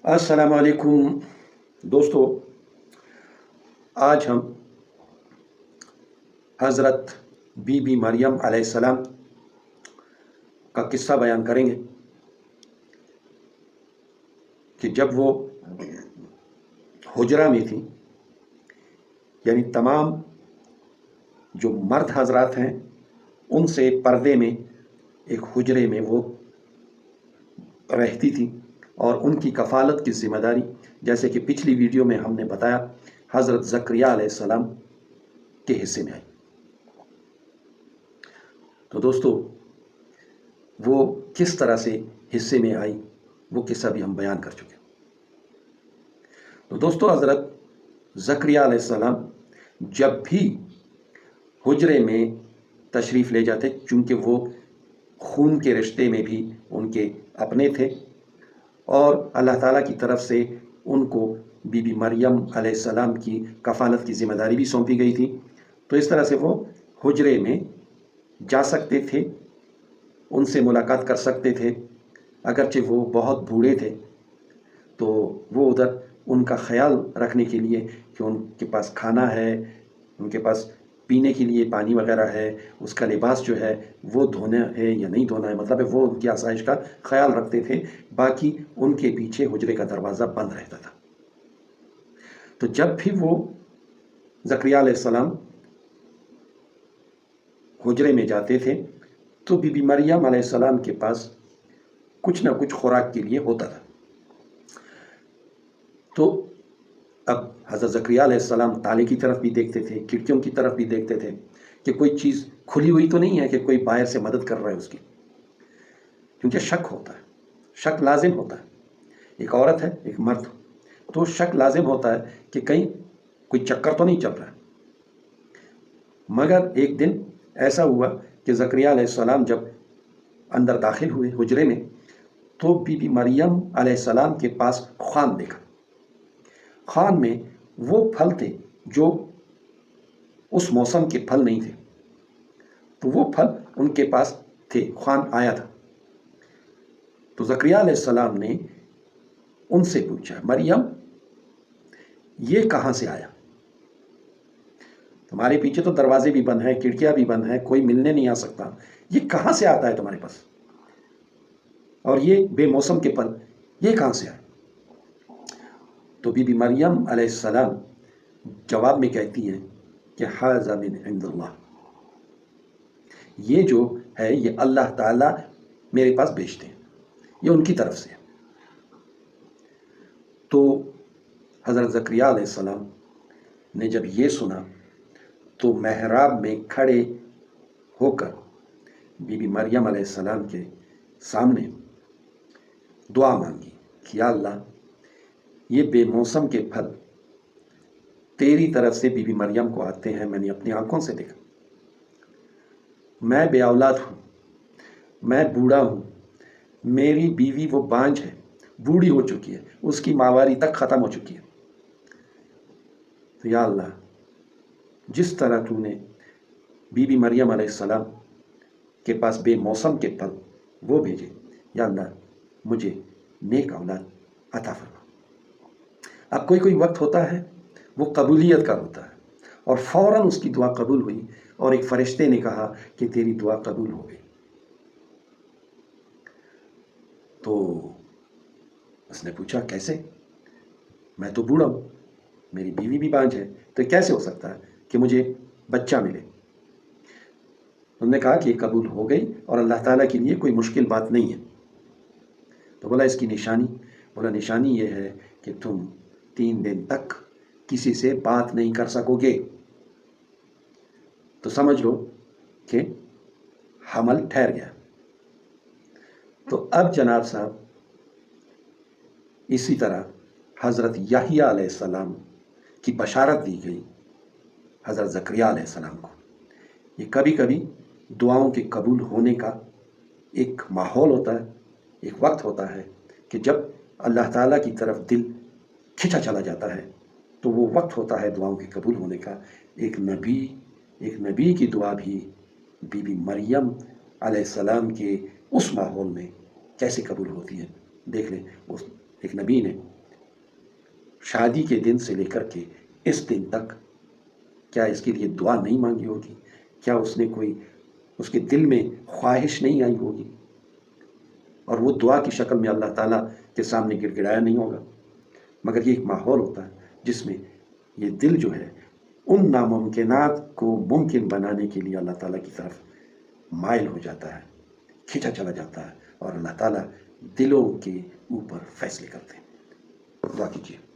السلام علیکم دوستو، آج ہم حضرت بی بی مریم علیہ السلام کا قصہ بیان کریں گے کہ جب وہ حجرہ میں تھیں، یعنی تمام جو مرد حضرات ہیں ان سے پردے میں ایک حجرے میں وہ رہتی تھی، اور ان کی کفالت کی ذمہ داری، جیسے کہ پچھلی ویڈیو میں ہم نے بتایا، حضرت زکریا علیہ السلام کے حصے میں آئی۔ تو دوستو، وہ کس طرح سے حصے میں آئی وہ قصہ بھی ہم بیان کر چکے۔ تو دوستو، حضرت زکریا علیہ السلام جب بھی حجرے میں تشریف لے جاتے، چونکہ وہ خون کے رشتے میں بھی ان کے اپنے تھے، اور اللہ تعالیٰ کی طرف سے ان کو بی بی مریم علیہ السلام کی کفالت کی ذمہ داری بھی سونپی گئی تھی، تو اس طرح سے وہ حجرے میں جا سکتے تھے، ان سے ملاقات کر سکتے تھے۔ اگرچہ وہ بہت بوڑھے تھے، تو وہ ادھر ان کا خیال رکھنے کے لیے کہ ان کے پاس کھانا ہے، ان کے پاس پینے کے لیے پانی وغیرہ ہے، اس کا لباس جو ہے وہ دھونا ہے یا نہیں دھونا ہے، مطلب ہے وہ ان کی آسائش کا خیال رکھتے تھے۔ باقی ان کے پیچھے حجرے کا دروازہ بند رہتا تھا۔ تو جب بھی وہ زکریا علیہ السلام حجرے میں جاتے تھے تو بی بی مریم علیہ السلام کے پاس کچھ نہ کچھ خوراک کے لیے ہوتا تھا۔ تو اب حضرت زکریا علیہ السلام تالے کی طرف بھی دیکھتے تھے، کھڑکیوں کی طرف بھی دیکھتے تھے کہ کوئی چیز کھلی ہوئی تو نہیں ہے، کہ کوئی باہر سے مدد کر رہا ہے اس کی، کیونکہ شک ہوتا ہے، شک لازم ہوتا ہے۔ ایک عورت ہے، ایک مرد، تو شک لازم ہوتا ہے کہ کہیں کوئی چکر تو نہیں چل رہا ہے۔ مگر ایک دن ایسا ہوا کہ زکریا علیہ السلام جب اندر داخل ہوئے حجرے میں، تو بی بی مریم علیہ السلام کے پاس خوان دیکھا۔ خوان میں وہ پھل تھے جو اس موسم کے پھل نہیں تھے، تو وہ پھل ان کے پاس تھے، خوان آیا تھا۔ تو زکریا علیہ السلام نے ان سے پوچھا، مریم یہ کہاں سے آیا؟ تمہارے پیچھے تو دروازے بھی بند ہیں، کھڑکیاں بھی بند ہیں، کوئی ملنے نہیں آ سکتا، یہ کہاں سے آتا ہے تمہارے پاس؟ اور یہ بے موسم کے پھل یہ کہاں سے آئے؟ تو بی بی مریم علیہ السلام جواب میں کہتی ہیں کہ ھذا من عند اللہ، یہ جو ہے یہ اللہ تعالیٰ میرے پاس بھیجتے ہیں، یہ ان کی طرف سے ہے۔ تو حضرت زکریا علیہ السلام نے جب یہ سنا تو محراب میں کھڑے ہو کر بی بی مریم علیہ السلام کے سامنے دعا مانگی کہ یا اللہ، یہ بے موسم کے پھل تیری طرف سے بی بی مریم کو آتے ہیں، میں نے اپنی آنکھوں سے دیکھا۔ میں بے اولاد ہوں، میں بوڑھا ہوں، میری بیوی وہ بانجھ ہے، بوڑھی ہو چکی ہے، اس کی ماواری تک ختم ہو چکی ہے۔ تو یا اللہ، جس طرح تو نے بی بی مریم علیہ السلام کے پاس بے موسم کے پھل وہ بھیجے، یا اللہ مجھے نیک اولاد عطا فرما۔ اب کوئی وقت ہوتا ہے وہ قبولیت کا ہوتا ہے، اور فوراً اس کی دعا قبول ہوئی، اور ایک فرشتے نے کہا کہ تیری دعا قبول ہو گئی۔ تو اس نے پوچھا کیسے؟ میں تو بوڑھا ہوں، میری بیوی بھی بانجھ ہے، تو کیسے ہو سکتا ہے کہ مجھے بچہ ملے؟ انہوں نے کہا کہ یہ قبول ہو گئی، اور اللہ تعالیٰ کے لیے کوئی مشکل بات نہیں ہے۔ تو بولا اس کی نشانی؟ بولا نشانی یہ ہے کہ تم 3 دن تک کسی سے بات نہیں کر سکو گے، تو سمجھ لو کہ حمل ٹھہر گیا۔ تو اب جناب صاحب، اسی طرح حضرت یحییٰ علیہ السلام کی بشارت دی گئی حضرت زکریا علیہ السلام کو۔ یہ کبھی کبھی دعاؤں کے قبول ہونے کا ایک ماحول ہوتا ہے، ایک وقت ہوتا ہے کہ جب اللہ تعالیٰ کی طرف دل کھنچا چلا جاتا ہے، تو وہ وقت ہوتا ہے دعاؤں کے قبول ہونے کا۔ ایک نبی کی دعا بھی بی بی مریم علیہ السلام کے اس ماحول میں کیسے قبول ہوتی ہے، دیکھ لیں۔ ایک نبی نے شادی کے دن سے لے کر کے اس دن تک کیا اس کے لیے دعا نہیں مانگی ہوگی؟ کیا اس نے کوئی اس کے دل میں خواہش نہیں آئی ہوگی؟ اور وہ دعا کی شکل میں اللہ تعالیٰ کے سامنے گڑ گڑایا نہیں ہوگا؟ مگر یہ ایک ماحول ہوتا ہے جس میں یہ دل جو ہے ان ناممکنات کو ممکن بنانے کے لیے اللہ تعالیٰ کی طرف مائل ہو جاتا ہے، کھینچا چلا جاتا ہے، اور اللہ تعالیٰ دلوں کے اوپر فیصلے کرتے ہیں۔ دعا کیجیے۔